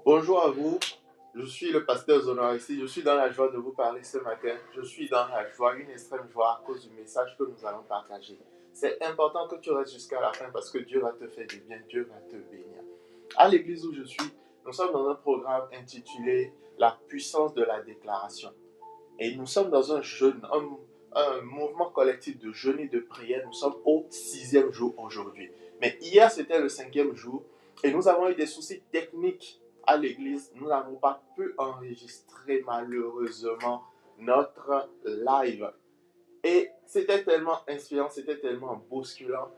Bonjour à vous, je suis le pasteur Zonor ici. Je suis dans la joie de vous parler ce matin. Je suis dans la joie, une extrême joie à cause du message que nous allons partager. C'est important que tu restes jusqu'à la fin parce que Dieu va te faire du bien, Dieu va te bénir. À l'église où je suis, nous sommes dans un programme intitulé La puissance de la déclaration. Et nous sommes dans un mouvement collectif de jeûne et de prière. Nous sommes au 6e jour aujourd'hui. Mais hier, c'était le 5e jour et nous avons eu des soucis techniques à l'église. Nous n'avons pas pu enregistrer malheureusement notre live. Et c'était tellement inspirant, c'était tellement bousculant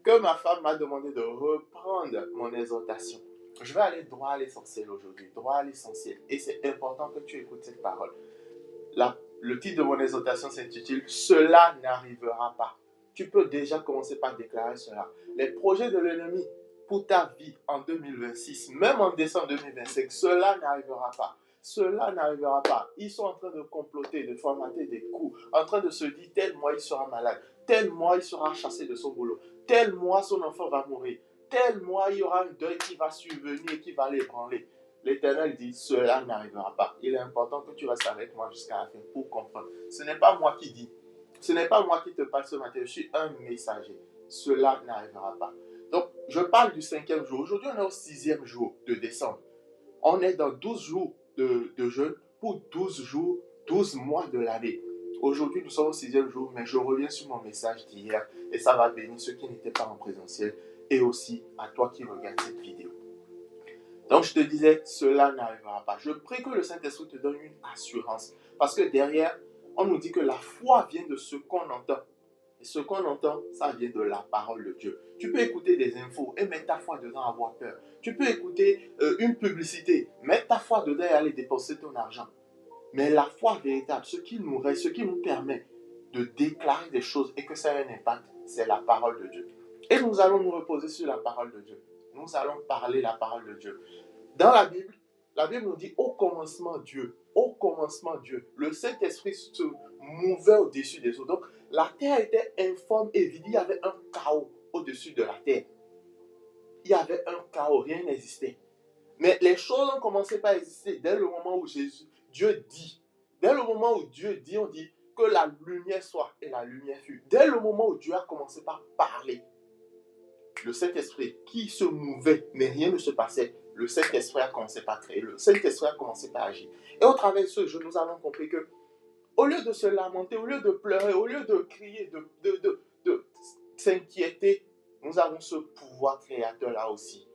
que ma femme m'a demandé de reprendre mon exhortation. Je vais aller droit à l'essentiel aujourd'hui, droit à l'essentiel. Et c'est important que tu écoutes cette parole. Le titre de mon exhortation s'intitule « Cela n'arrivera pas ». Tu peux déjà commencer par déclarer cela. Les projets de l'ennemi pour ta vie en 2026, même en décembre 2025, cela n'arrivera pas. Cela n'arrivera pas. Ils sont en train de comploter, de formater des coups, en train de se dire tel mois il sera malade, tel mois il sera chassé de son boulot, tel mois son enfant va mourir, tel mois il y aura un deuil qui va survenir et qui va l'ébranler. L'Éternel dit, cela n'arrivera pas. Il est important que tu restes avec moi jusqu'à la fin pour comprendre. Ce n'est pas moi qui dis. Ce n'est pas moi qui te parle ce matin. Je suis un messager. Cela n'arrivera pas. Donc, je parle du 5e jour. Aujourd'hui, on est au 6e jour de décembre. On est dans 12 jours de jeûne pour 12 jours, 12 mois de l'année. Aujourd'hui, nous sommes au 6e jour, mais je reviens sur mon message d'hier et ça va bénir ceux qui n'étaient pas en présentiel et aussi à toi qui regardes cette vidéo. Donc, je te disais, cela n'arrivera pas. Je prie que le Saint-Esprit te donne une assurance. Parce que derrière, on nous dit que la foi vient de ce qu'on entend. Et ce qu'on entend, ça vient de la parole de Dieu. Tu peux écouter des infos et mettre ta foi dedans, avoir peur. Tu peux écouter une publicité, mettre ta foi dedans et aller dépenser ton argent. Mais la foi véritable, ce qui nous reste, ce qui nous permet de déclarer des choses et que ça ait un impact, c'est la parole de Dieu. Et nous allons nous reposer sur la parole de Dieu. Nous allons parler la parole de Dieu. Dans la Bible nous dit au commencement Dieu, le Saint-Esprit se mouvait au-dessus des eaux. Donc la terre était informe et vide, il y avait un chaos au-dessus de la terre. Il y avait un chaos, rien n'existait. Mais les choses ont commencé par exister dès le moment où Dieu dit. Dès le moment où Dieu dit, on dit que la lumière soit et la lumière fut. Dès le moment où Dieu a commencé par parler, le Saint-Esprit qui se mouvait, mais rien ne se passait, le Saint-Esprit a commencé par créer, le Saint-Esprit a commencé par agir. Et au travers de ce jeu, nous avons compris que, au lieu de se lamenter, au lieu de pleurer, au lieu de crier, de s'inquiéter, nous avons ce pouvoir créateur-là aussi.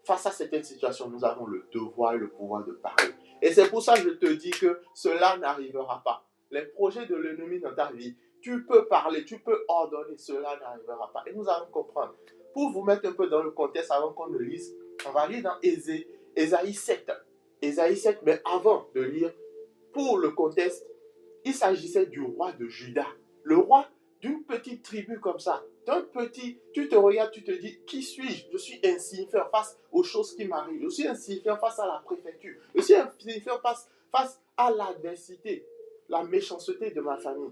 Face à certaines situations, nous avons le devoir et le pouvoir de parler. Et c'est pour ça que je te dis que cela n'arrivera pas. Les projets de l'ennemi dans ta vie, tu peux parler, tu peux ordonner, cela n'arrivera pas. Et nous allons comprendre. Pour vous mettre un peu dans le contexte avant qu'on ne lise, on va lire dans Ésaïe 7. Ésaïe 7, mais avant de lire, pour le contexte, il s'agissait du roi de Juda. Le roi d'une petite tribu comme ça. Tu te regardes, tu te dis, qui suis-je? Je suis insignifiant face aux choses qui m'arrivent. Je suis insignifiant face à la préfecture. Je suis insignifiant face à l'adversité, la méchanceté de ma famille.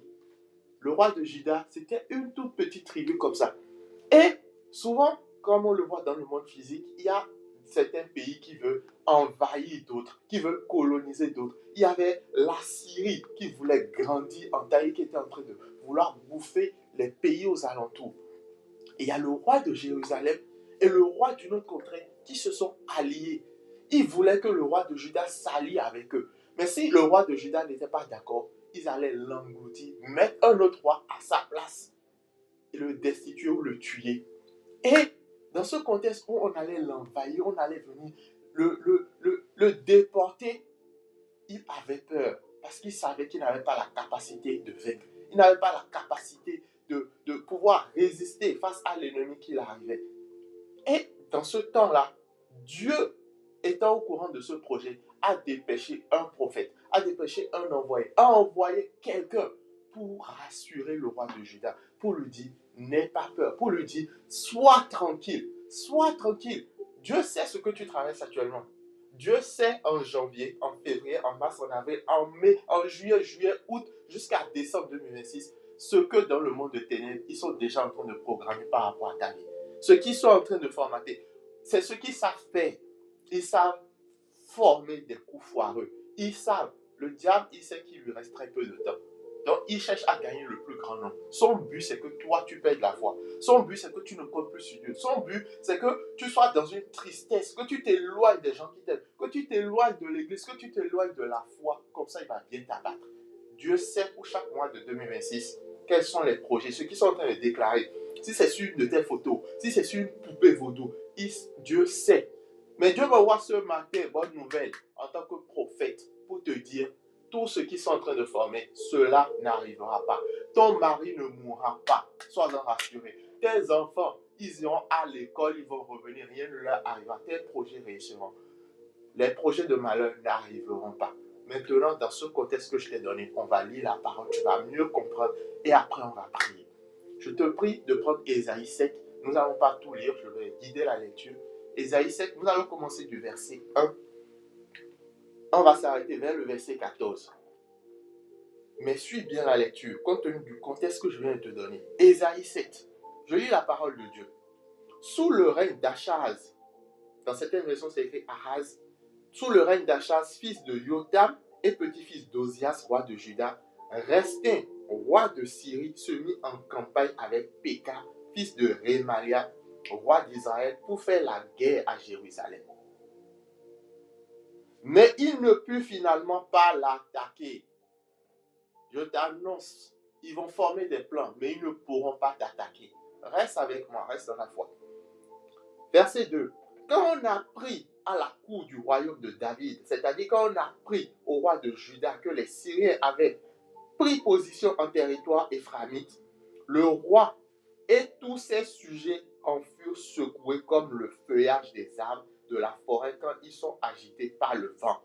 Le roi de Juda, c'était une toute petite tribu comme ça. Et souvent, comme on le voit dans le monde physique, il y a certains pays qui veulent envahir d'autres, qui veulent coloniser d'autres. Il y avait la Syrie qui voulait grandir en taille, qui était en train de vouloir bouffer les pays aux alentours. Et il y a le roi de Jérusalem et le roi d'une autre contrée qui se sont alliés. Ils voulaient que le roi de Juda s'allie avec eux. Mais si le roi de Juda n'était pas d'accord, ils allaient l'engloutir, mettre un autre roi à sa place, et le destituer ou le tuer. Et dans ce contexte où on allait l'envahir, on allait venir le déporter, il avait peur parce qu'il savait qu'il n'avait pas la capacité de vaincre. Il n'avait pas la capacité de pouvoir résister face à l'ennemi qui l'arrivait. Et dans ce temps-là, Dieu, étant au courant de ce projet, a dépêché un prophète, a dépêché un envoyé, a envoyé quelqu'un pour rassurer le roi de Juda, pour lui dire, n'aie pas peur, pour lui dire, sois tranquille, sois tranquille. Dieu sait ce que tu traverses actuellement. Dieu sait en janvier, en février, en mars, en avril, en mai, en juillet, août, jusqu'à décembre 2026, ce que dans le monde de ténèbres, ils sont déjà en train de programmer par rapport à ta vie. Ce qu'ils sont en train de formater, c'est ce qu'ils savent faire. Ils savent former des coups foireux. Ils savent, le diable, il sait qu'il lui reste très peu de temps. Donc, il cherche à gagner le plus grand nombre. Son but, c'est que toi, tu perdes la foi. Son but, c'est que tu ne comptes plus sur Dieu. Son but, c'est que tu sois dans une tristesse, que tu t'éloignes des gens qui t'aiment, que tu t'éloignes de l'église, que tu t'éloignes de la foi. Comme ça, il va bien t'abattre. Dieu sait pour chaque mois de 2026 quels sont les projets, ceux qui sont en train de déclarer. Si c'est sur une de tes photos, si c'est sur une poupée vaudou, Dieu sait. Mais Dieu va voir ce matin, bonne nouvelle, en tant que prophète, pour te dire, tous ceux qui sont en train de former, cela n'arrivera pas. Ton mari ne mourra pas, sois-en rassuré. Tes enfants, ils iront à l'école, ils vont revenir, rien ne leur arrivera. Tes projets réussiront. Les projets de malheur n'arriveront pas. Maintenant, dans ce contexte que je t'ai donné, on va lire la parole, tu vas mieux comprendre et après on va prier. Je te prie de prendre Ésaïe 7. Nous n'allons pas tout lire, je vais guider la lecture. Ésaïe 7, nous allons commencer du verset 1. On va s'arrêter vers le verset 14. Mais suis bien la lecture, compte tenu du contexte que je viens de te donner. Ésaïe 7. Je lis la parole de Dieu. Sous le règne d'Achaz, dans certaines versions c'est écrit Ahaz, sous le règne d'Achaz, fils de Jotham et petit-fils d'Ozias, roi de Juda, Restin, roi de Syrie, se mit en campagne avec Péka, fils de Rémalia, roi d'Israël, pour faire la guerre à Jérusalem. Mais il ne put finalement pas l'attaquer. Je t'annonce, ils vont former des plans, mais ils ne pourront pas t'attaquer. Reste avec moi, reste dans la foi. Verset 2. Quand on a pris à la cour du royaume de David, c'est-à-dire quand on a pris au roi de Juda que les Syriens avaient pris position en territoire éphraïmite, le roi et tous ses sujets en furent secoués comme le feuillage des arbres de la forêt quand ils sont agités par le vent.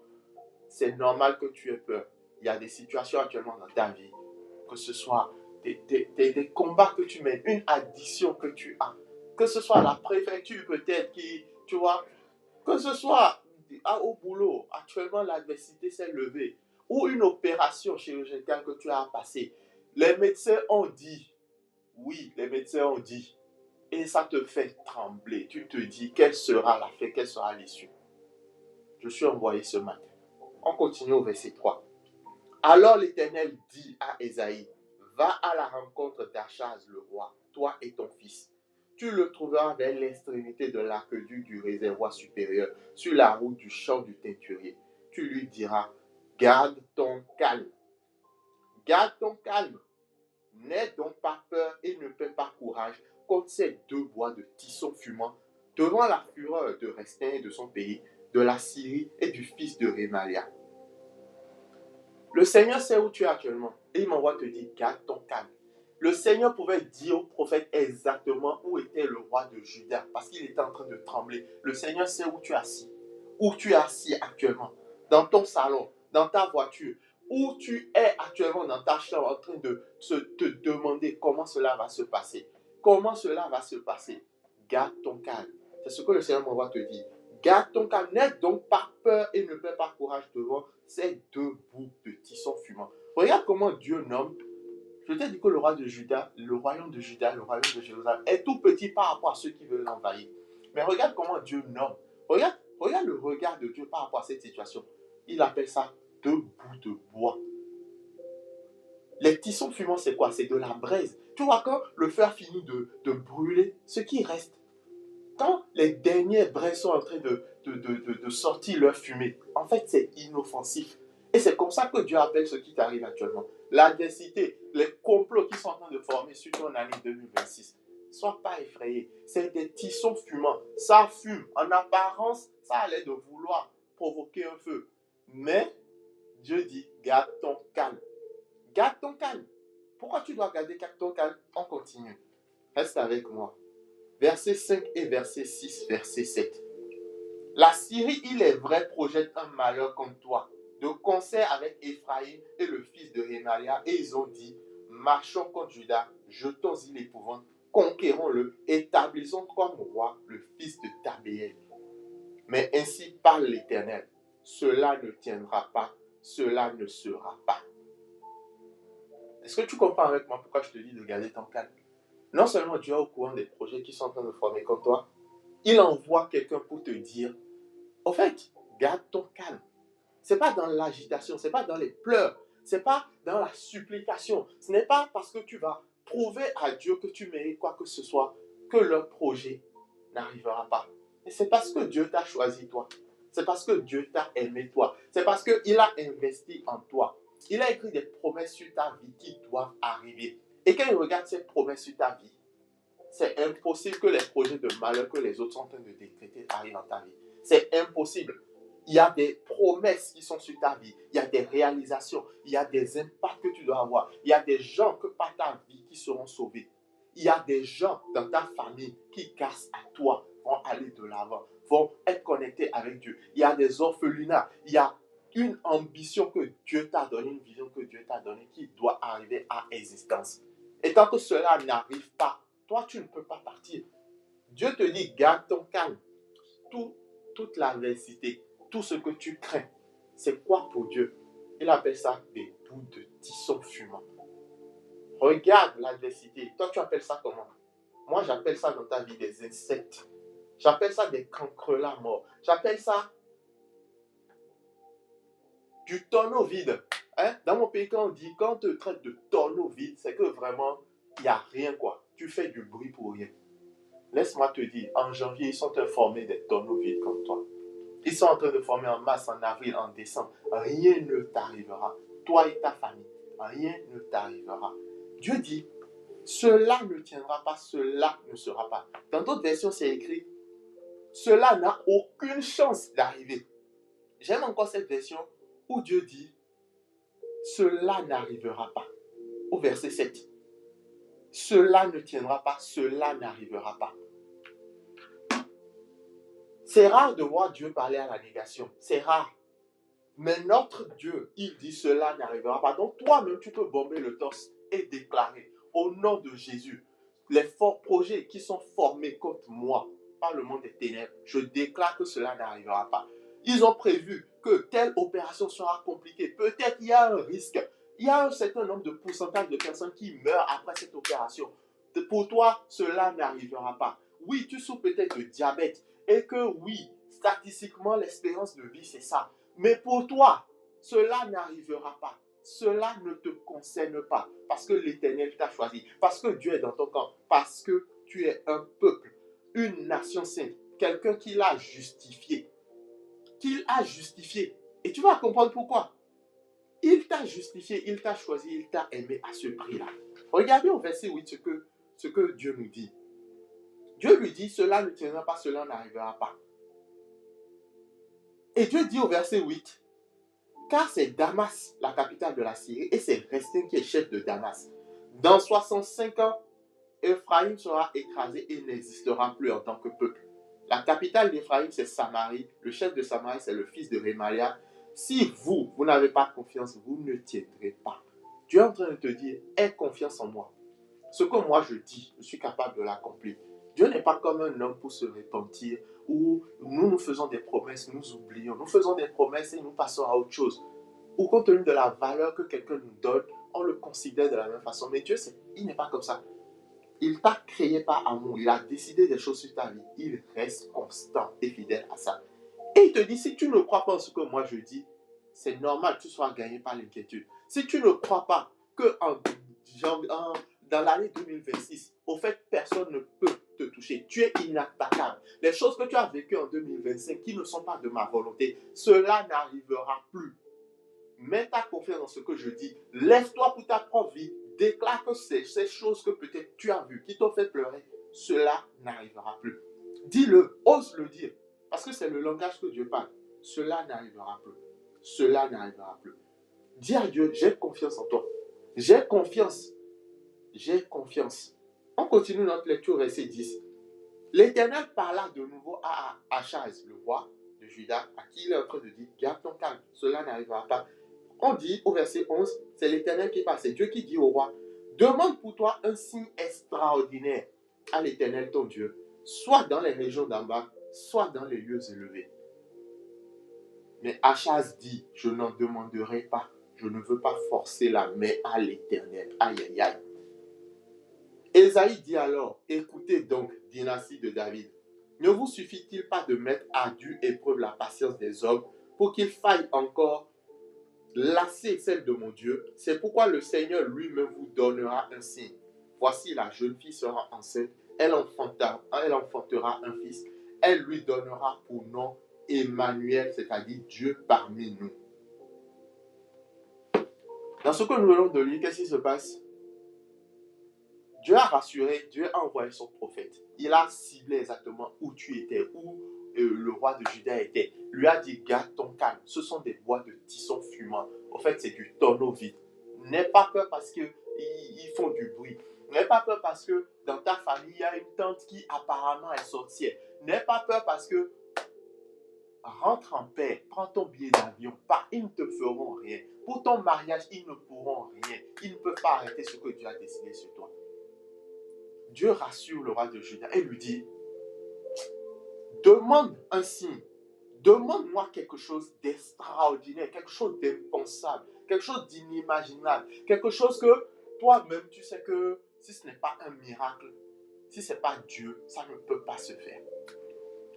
C'est normal que tu aies peur. Il y a des situations actuellement dans ta vie, que ce soit des combats que tu mènes, une addiction que tu as, que ce soit la préfecture peut-être qui, tu vois, que ce soit au boulot, actuellement l'adversité s'est levée, ou une opération chirurgicale que tu as à passer. Les médecins ont dit, oui, les médecins ont dit, et ça te fait trembler. Tu te dis, quelle sera la fin, quelle sera l'issue. Je suis envoyé ce matin. On continue au verset 3. Alors l'Éternel dit à Ésaïe, va à la rencontre d'Achaz le roi, toi et ton fils. Tu le trouveras vers l'extrémité de l'aqueduc du réservoir supérieur, sur la route du champ du teinturier. Tu lui diras, garde ton calme. Garde ton calme. N'aie donc pas peur et ne perds pas courage contre ces deux bois de tison fumant devant la fureur de Restin et de son pays, de la Syrie et du fils de Rémalia. Le Seigneur sait où tu es actuellement et il m'envoie te dire, garde ton calme. Le Seigneur pouvait dire au prophète exactement où était le roi de Juda parce qu'il était en train de trembler. Le Seigneur sait où tu es assis. Où tu es assis actuellement. Dans ton salon, dans ta voiture. Où tu es actuellement dans ta chambre en train de te demander comment cela va se passer. Comment cela va se passer. Garde ton calme. C'est ce que le Seigneur m'envoie te dire. Garde ton calme, n'aie donc pas peur et ne perds pas courage devant ces deux bouts de tison fumant. Regarde comment Dieu nomme. Je t'ai dit que le roi de Juda, le royaume de Juda, le royaume de Jérusalem est tout petit par rapport à ceux qui veulent l'envahir. Mais regarde comment Dieu nomme. Regarde le regard de Dieu par rapport à cette situation. Il appelle ça deux bouts de bois. Les tissons fumants, c'est quoi? C'est de la braise. Tu vois, quand le feu a fini de brûler, ce qui reste, quand les dernières braises sont en train de sortir leur fumée, en fait, c'est inoffensif. Et c'est comme ça que Dieu appelle ce qui t'arrive actuellement. L'adversité, les complots qui sont en train de former sur ton année 2026. Sois pas effrayé. C'est des tissons fumants. Ça fume. En apparence, ça a l'air de vouloir provoquer un feu. Mais Dieu dit, garde ton calme. Garde ton calme. Pourquoi tu dois garder ton calme? On continue. Reste avec moi. Verset 5 et verset 6, verset 7. La Syrie, il est vrai, projette un malheur contre toi, de concert avec Éphraïm et le fils de Rémalia, et ils ont dit, marchons contre Juda, jetons-y l'épouvante, conquérons-le, établissons comme roi le fils de Tabéel. Mais ainsi parle l'Éternel, cela ne tiendra pas, cela ne sera pas. Est-ce que tu comprends avec moi pourquoi je te dis de garder ton calme? Non seulement Dieu est au courant des projets qui sont en train de former contre toi, il envoie quelqu'un pour te dire, au fait, Garde ton calme. Ce n'est pas dans l'agitation, ce n'est pas dans les pleurs, ce n'est pas dans la supplication. Ce n'est pas parce que tu vas prouver à Dieu que tu mérites quoi que ce soit que leur projet n'arrivera pas. Et c'est parce que Dieu t'a choisi toi. C'est parce que Dieu t'a aimé toi. C'est parce qu'il a investi en toi. Il a écrit des promesses sur ta vie qui doivent arriver. Et quand il regarde ces promesses sur ta vie, c'est impossible que les projets de malheur que les autres sont en train de décréter arrivent dans ta vie. C'est impossible. Il y a des promesses qui sont sur ta vie. Il y a des réalisations. Il y a des impacts que tu dois avoir. Il y a des gens que par ta vie qui seront sauvés. Il y a des gens dans ta famille qui, grâce à toi, vont aller de l'avant, vont être connectés avec Dieu. Il y a des orphelinats. Il y a une ambition que Dieu t'a donnée, une vision que Dieu t'a donnée qui doit arriver à existence. Et tant que cela n'arrive pas, toi, tu ne peux pas partir. Dieu te dit, garde ton calme. Toute l'adversité, tout ce que tu crains, c'est quoi pour Dieu? Il appelle ça des bouts de tison fumant. Regarde l'adversité. Toi, tu appelles ça comment? Moi, j'appelle ça dans ta vie des insectes. J'appelle ça des cancrelats morts. J'appelle ça du tonneau vide. Hein? Dans mon pays, quand on te traite de tonneau vide, c'est que vraiment, il n'y a rien quoi. Tu fais du bruit pour rien. Laisse-moi te dire, en janvier, ils sont en train de former des tonneaux vides comme toi. Ils sont en train de former en mars, en avril, en décembre. Rien ne t'arrivera. Toi et ta famille, rien ne t'arrivera. Dieu dit, cela ne tiendra pas, cela ne sera pas. Dans d'autres versions, c'est écrit, cela n'a aucune chance d'arriver. J'aime encore cette version où Dieu dit, cela n'arrivera pas. Au verset 7. Cela ne tiendra pas, cela n'arrivera pas. C'est rare de voir Dieu parler à la négation. C'est rare. Mais notre Dieu, il dit cela n'arrivera pas. Donc toi-même, tu peux bomber le torse et déclarer au nom de Jésus, les forts projets qui sont formés contre moi par le monde des ténèbres, je déclare que cela n'arrivera pas. Ils ont prévu que telle opération sera compliquée. Peut-être il y a un risque. Il y a un certain nombre de pourcentage de personnes qui meurent après cette opération. Pour toi, cela n'arrivera pas. Oui, tu souffres peut-être de diabète et que oui, statistiquement, l'espérance de vie, c'est ça. Mais pour toi, cela n'arrivera pas. Cela ne te concerne pas. Parce que l'Éternel t'a choisi. Parce que Dieu est dans ton camp. Parce que tu es un peuple, une nation sainte. Quelqu'un qui l'a justifié. Qu'il a justifié. Et tu vas comprendre pourquoi. Il t'a justifié, il t'a choisi, il t'a aimé à ce prix-là. Regardez au verset 8 ce que Dieu nous dit. Dieu lui dit, cela ne tiendra pas, cela n'arrivera pas. Et Dieu dit au verset 8, car c'est Damas, la capitale de la Syrie, et c'est Restin qui est chef de Damas. Dans 65 ans, Ephraïm sera écrasé et n'existera plus en tant que peuple. La capitale d'Ephraïm, c'est Samarie. Le chef de Samarie, c'est le fils de Rémalia. Si vous n'avez pas confiance, vous ne tiendrez pas. Dieu est en train de te dire, aie confiance en moi. Ce que moi je dis, je suis capable de l'accomplir. Dieu n'est pas comme un homme pour se repentir, où nous faisons des promesses, nous oublions. Nous faisons des promesses et nous passons à autre chose. Ou compte tenu de la valeur que quelqu'un nous donne, on le considère de la même façon. Mais Dieu, il n'est pas comme ça. Il t'a créé par amour. Il a décidé des choses sur ta vie. Il reste constant et fidèle à ça. Et il te dit, si tu ne crois pas en ce que moi je dis, c'est normal que tu sois gagné par l'inquiétude. Si tu ne crois pas que dans l'année 2026, au fait, personne ne peut te toucher. Tu es inattaquable. Les choses que tu as vécues en 2025 qui ne sont pas de ma volonté, cela n'arrivera plus. Mets ta confiance dans ce que je dis. Lève-toi pour ta propre vie. Déclare que ces choses que peut-être tu as vues, qui t'ont fait pleurer, cela n'arrivera plus. Dis-le, ose le dire. Parce que c'est le langage que Dieu parle. Cela n'arrivera plus. Cela n'arrivera plus. Dis à Dieu, j'ai confiance en toi. J'ai confiance. J'ai confiance. On continue notre lecture, verset 10. L'Éternel parla de nouveau à Achaz, le roi de Juda, à qui il est en train de dire, garde ton calme, cela n'arrivera pas. On dit au verset 11, c'est l'Éternel qui parle, c'est Dieu qui dit au roi, demande pour toi un signe extraordinaire à l'Éternel ton Dieu, soit dans les régions d'en bas, soit dans les lieux élevés. Mais Achaz dit, je n'en demanderai pas, je ne veux pas forcer la main à l'Éternel. Aïe, aïe, aïe. Ésaïe dit alors, écoutez donc, dynastie de David, Ne vous suffit-il pas de mettre à due épreuve la patience des hommes pour qu'il faille encore lasser celle de mon Dieu? C'est pourquoi le Seigneur lui-même vous donnera un signe. Voici, la jeune fille sera enceinte, elle enfantera un fils, elle lui donnera pour nom Emmanuel, c'est-à-dire Dieu parmi nous. Dans ce que nous venons de lire, qu'est-ce qui se passe? Dieu a rassuré, Dieu a envoyé son prophète. Il a ciblé exactement où tu étais, où le roi de Juda était. Lui a dit, garde ton calme. Ce sont des bois de tison fumants. En fait, c'est du tonneau vide. N'aie pas peur parce qu'ils font du bruit. N'aie pas peur parce que dans ta famille, il y a une tante qui apparemment est sorcière. N'aie pas peur parce que rentre en paix, prends ton billet d'avion, ils ne te feront rien. Pour ton mariage, ils ne pourront rien. Ils ne peuvent pas arrêter ce que Dieu a décidé sur toi. Dieu rassure le roi de Juda et lui dit, demande un signe, demande-moi quelque chose d'extraordinaire, quelque chose d'impensable, quelque chose d'inimaginable, quelque chose que toi-même tu sais que si ce n'est pas un miracle, si ce n'est pas Dieu, ça ne peut pas se faire.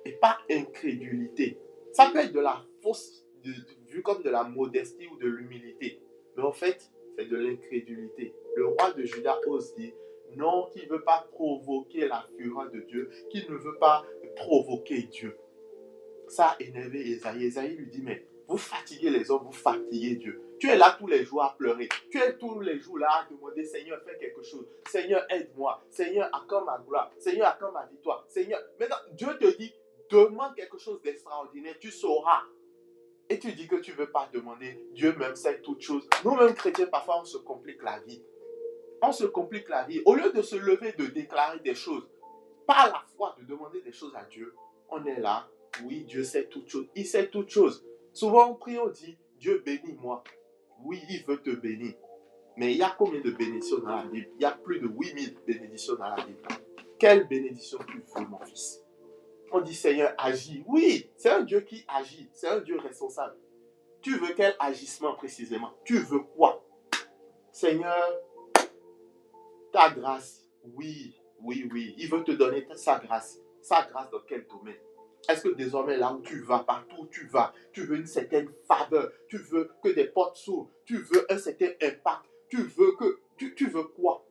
Et pas incrédulité. Ça peut être de la fausse, vu comme de la modestie ou de l'humilité. Mais en fait, c'est de l'incrédulité. Le roi de Juda ose dire non, qu'il ne veut pas provoquer la fureur de Dieu, qu'il ne veut pas provoquer Dieu. Ça a énervé Esaïe. Esaïe lui dit, mais vous fatiguez les hommes, vous fatiguez Dieu. Tu es là tous les jours à pleurer. Tu es tous les jours là à demander, Seigneur, fais quelque chose. Seigneur, aide-moi. Seigneur, accorde ma gloire. Seigneur, accorde ma victoire. Seigneur, maintenant, Dieu te dit, demande quelque chose d'extraordinaire, tu sauras. Et tu dis que tu ne veux pas demander. Dieu même sait toutes choses. Nous-mêmes chrétiens, parfois, on se complique la vie. On se complique la vie. Au lieu de se lever, de déclarer des choses, par la foi, de demander des choses à Dieu, on est là. Oui, Dieu sait toutes choses. Il sait toutes choses. Souvent, on prie, on dit, Dieu bénis-moi. Oui, il veut te bénir. Mais il y a combien de bénédictions dans la Bible? Il y a plus de 8000 bénédictions dans la Bible. Quelle bénédiction tu veux, mon fils? On dit, Seigneur, agis. Oui, c'est un Dieu qui agit. C'est un Dieu responsable. Tu veux quel agissement précisément? Tu veux quoi? Seigneur, ta grâce. Oui, oui, oui. Il veut te donner sa grâce. Sa grâce dans quel domaine? Est-ce que désormais, là où tu vas, partout où tu vas, tu veux une certaine faveur? Tu veux que des portes s'ouvrent? Tu veux un certain impact? Tu veux quoi?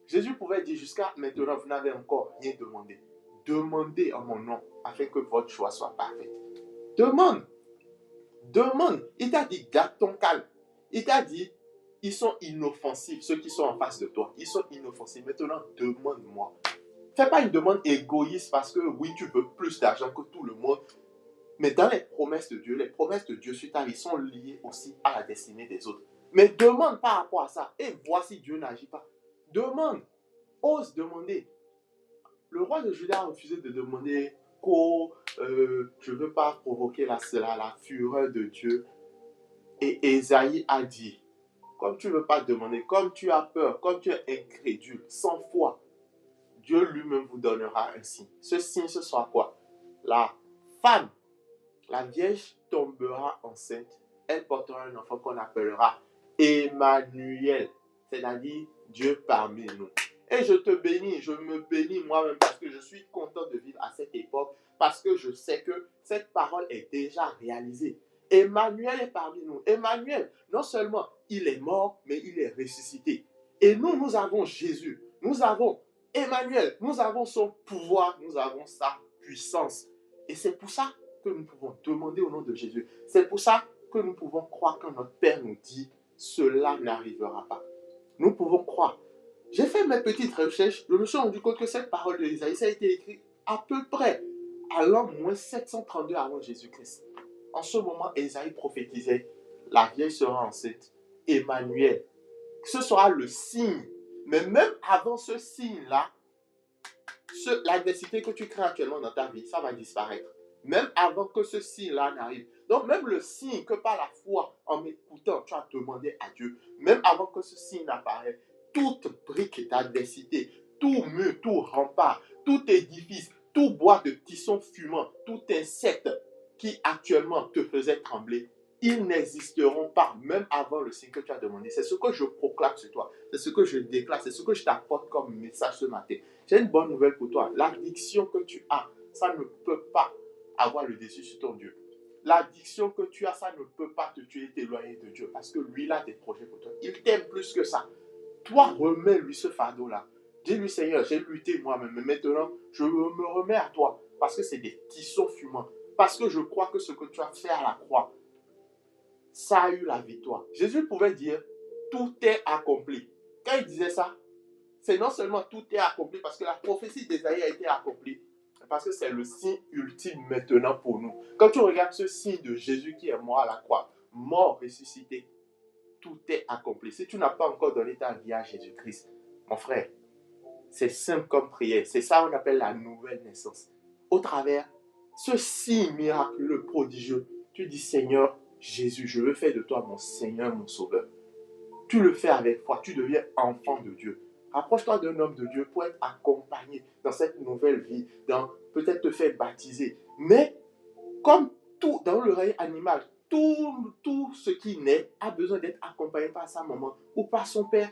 Jésus pouvait dire, jusqu'à maintenant, vous n'avez encore rien demandé. Demandez en mon nom, afin que votre choix soit parfait. Demande. Demande. Il t'a dit, garde ton calme. Il t'a dit, ils sont inoffensifs, ceux qui sont en face de toi. Ils sont inoffensifs. Maintenant, demande-moi. Fais pas une demande égoïste parce que oui, tu veux plus d'argent que tout le monde. Mais dans les promesses de Dieu sur ta vie sont liées aussi à la destinée des autres. Mais demande par rapport à ça et vois si Dieu n'agit pas. Demande. Ose demander. Le roi de Juda a refusé de demander je ne veux pas provoquer la fureur de Dieu. Et Esaïe a dit, comme tu ne veux pas demander, comme tu as peur, comme tu es incrédule, sans foi, Dieu lui-même vous donnera un signe. Ce signe, ce sera quoi? La femme, la Vierge tombera enceinte. Elle portera un enfant qu'on appellera Emmanuel, c'est-à-dire Dieu parmi nous. Et je te bénis, je me bénis moi-même parce que je suis content de vivre à cette époque, parce que je sais que cette parole est déjà réalisée. Emmanuel est parmi nous. Emmanuel, non seulement il est mort, mais il est ressuscité. Et nous avons Jésus. Nous avons Emmanuel. Nous avons son pouvoir. Nous avons sa puissance. Et c'est pour ça que nous pouvons demander au nom de Jésus. C'est pour ça que nous pouvons croire quand notre Père nous dit cela n'arrivera pas. Nous pouvons croire. J'ai fait mes petites recherches. Je me suis rendu compte que cette parole de Isaïe, ça a été écrit à peu près à l'an moins 732 avant Jésus-Christ. En ce moment, Isaïe prophétisait, la vieille sera enceinte, Emmanuel. Ce sera le signe. Mais même avant ce signe-là, l'adversité que tu crées actuellement dans ta vie, ça va disparaître. Même avant que ce signe-là n'arrive. Donc même le signe que par la foi, en m'écoutant, tu as demandé à Dieu, même avant que ce signe n'apparaisse, toute brique d'adversité, tout mur, tout rempart, tout édifice, tout bois de tison fumant, tout insecte qui actuellement te faisait trembler, ils n'existeront pas, même avant le signe que tu as demandé. C'est ce que je proclame sur toi. C'est ce que je déclare. C'est ce que je t'apporte comme message ce matin. J'ai une bonne nouvelle pour toi. L'addiction que tu as ça ne peut pas avoir le dessus sur ton Dieu. L'addiction que tu as, ça ne peut pas te tuer et t'éloigner de Dieu parce que lui, il a des projets pour toi. Il t'aime plus que ça. Toi, remets-lui ce fardeau-là. Dis-lui, Seigneur, j'ai lutté moi-même, mais maintenant, je me remets à toi parce que c'est des tissons fumants. Parce que je crois que ce que tu as fait à la croix, ça a eu la victoire. Jésus pouvait dire, tout est accompli. Quand il disait ça, c'est non seulement tout est accompli parce que la prophétie d'Ésaïe a été accomplie, parce que c'est le signe ultime maintenant pour nous. Quand tu regardes ce signe de Jésus qui est mort à la croix, mort, ressuscité, tout est accompli. Si tu n'as pas encore donné ta vie à Jésus-Christ, mon frère, c'est simple comme prière. C'est ça qu'on appelle la nouvelle naissance. Au travers ce signe miraculeux, prodigieux, tu dis, Seigneur Jésus, je veux faire de toi mon Seigneur, mon Sauveur. Tu le fais avec foi, tu deviens enfant de Dieu. Rapproche-toi d'un homme de Dieu pour être accompagné dans cette nouvelle vie, dans peut-être te faire baptiser. Mais comme tout dans le règne animal, tout ce qui naît a besoin d'être accompagné par sa maman ou par son père.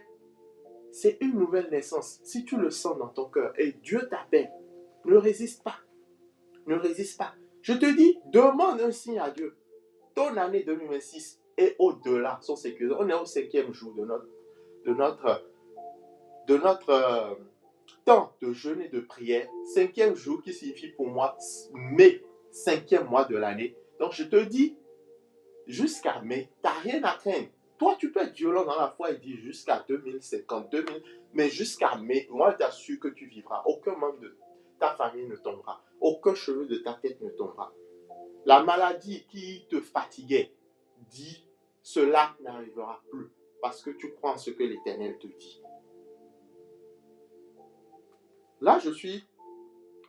C'est une nouvelle naissance. Si tu le sens dans ton cœur et Dieu t'appelle, ne résiste pas. Ne résiste pas. Je te dis, demande un signe à Dieu. Ton année 2026 et au-delà sont sécurisées. On est au 5e jour de notre temps de jeûne et de prière. 5e jour qui signifie pour moi mai, 5e mois de l'année. Donc je te dis, jusqu'à mai, tu n'as rien à craindre. Toi, tu peux être violent dans la foi et dire jusqu'à 2050, 2000, mais jusqu'à mai, moi, je t'assure que tu vivras. Aucun membre de ta famille ne tombera. Aucun cheveu de ta tête ne tombera. La maladie qui te fatiguait, dis, cela n'arrivera plus parce que tu crois en ce que l'Éternel te dit. Là, je suis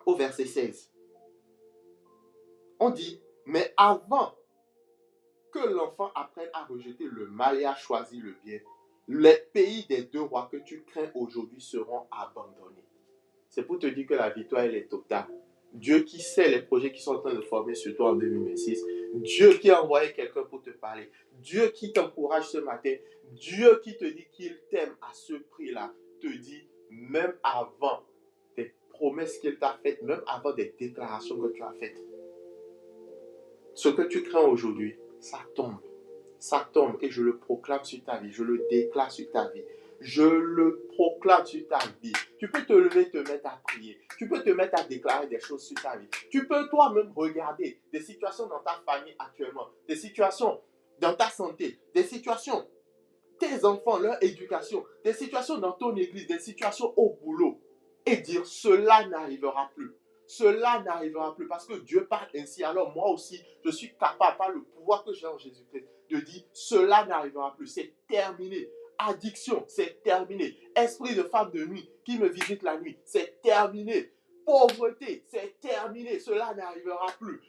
au verset 16. On dit, mais avant que l'enfant apprenne à rejeter le mal et à choisir le bien, les pays des 2 rois que tu crains aujourd'hui seront abandonnés. C'est pour te dire que la victoire, elle est totale. Dieu qui sait les projets qui sont en train de former sur toi en 2026. Dieu qui a envoyé quelqu'un pour te parler. Dieu qui t'encourage ce matin. Dieu qui te dit qu'il t'aime à ce prix-là. Te dit, même avant des promesses qu'il t'a faites, même avant des déclarations que tu as faites. Ce que tu crains aujourd'hui, ça tombe. Ça tombe et je le proclame sur ta vie. Je le déclare sur ta vie. Je le proclame sur ta vie. Tu peux te lever, te mettre à prier. Tu peux te mettre à déclarer des choses sur ta vie. Tu peux toi-même regarder des situations dans ta famille actuellement, des situations dans ta santé, des situations, tes enfants, leur éducation, des situations dans ton église, des situations au boulot et dire cela n'arrivera plus. Cela n'arrivera plus parce que Dieu parle ainsi. Alors moi aussi, je suis capable par le pouvoir que j'ai en Jésus-Christ de dire cela n'arrivera plus. C'est terminé. Addiction, c'est terminé. Esprit de femme de nuit qui me visite la nuit, c'est terminé. Pauvreté, c'est terminé. Cela n'arrivera plus.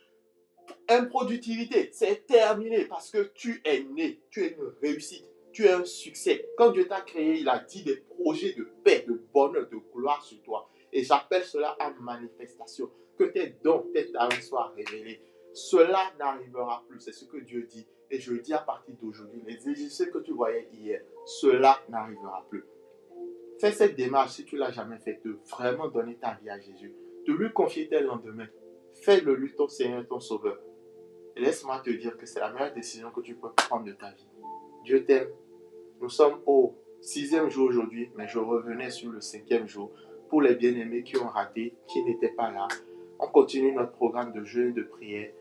Improductivité, c'est terminé parce que tu es né. Tu es une réussite. Tu es un succès. Quand Dieu t'a créé, il a dit des projets de paix, de bonheur, de gloire sur toi. Et j'appelle cela en manifestation. Que tes dons, tes talents soient révélés. Cela n'arrivera plus. C'est ce que Dieu dit. Et je le dis à partir d'aujourd'hui. Les Égyptiens que tu voyais hier, cela n'arrivera plus. Fais cette démarche si tu ne l'as jamais fait, de vraiment donner ta vie à Jésus. De lui confier tes lendemains. Fais-le lui ton Seigneur, ton Sauveur. Et laisse-moi te dire que c'est la meilleure décision que tu peux prendre de ta vie. Dieu t'aime. Nous sommes au 6e jour aujourd'hui, mais je revenais sur le 5e jour pour les bien-aimés qui ont raté, qui n'étaient pas là. On continue notre programme de jeûne et de prière.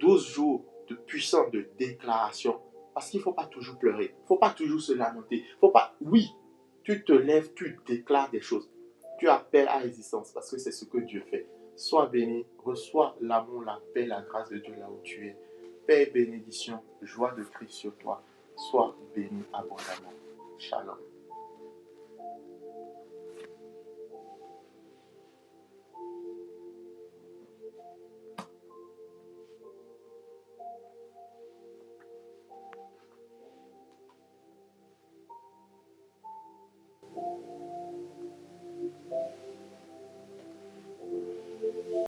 12 jours de puissance de déclaration. Parce qu'il ne faut pas toujours pleurer. Il ne faut pas toujours se lamenter. Faut pas... Oui, tu te lèves, tu déclares des choses. Tu appelles à l'existence parce que c'est ce que Dieu fait. Sois béni, reçois l'amour, la paix, la grâce de Dieu là où tu es. Paix et bénédiction, joie de Christ sur toi. Sois béni abondamment. Shalom.